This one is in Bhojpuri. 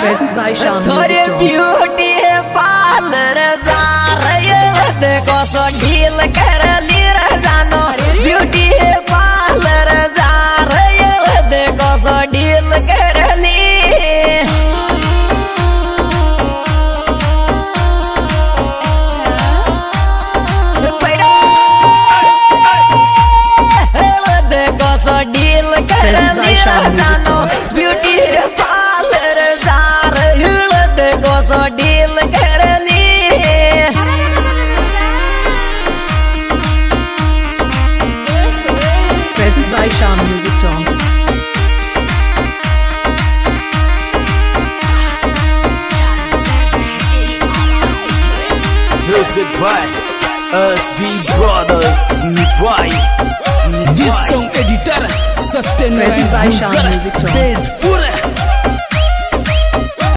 Present by Sham थोड़े Music Talk. ब्यूटी पार्लर जा रहे देखो सो ढील कर ली जानो ब्यूटी पार्लर जा रहे देखो सो ढील कर ली देखो सो ढील कर ली जानो ब्यूटी पार्लर जा रहे देखो सो ढील कर ली Present by Sham Music Talk. Music by SB Brothers Nivai. This song editor Present by Sham Music Talk. Page pura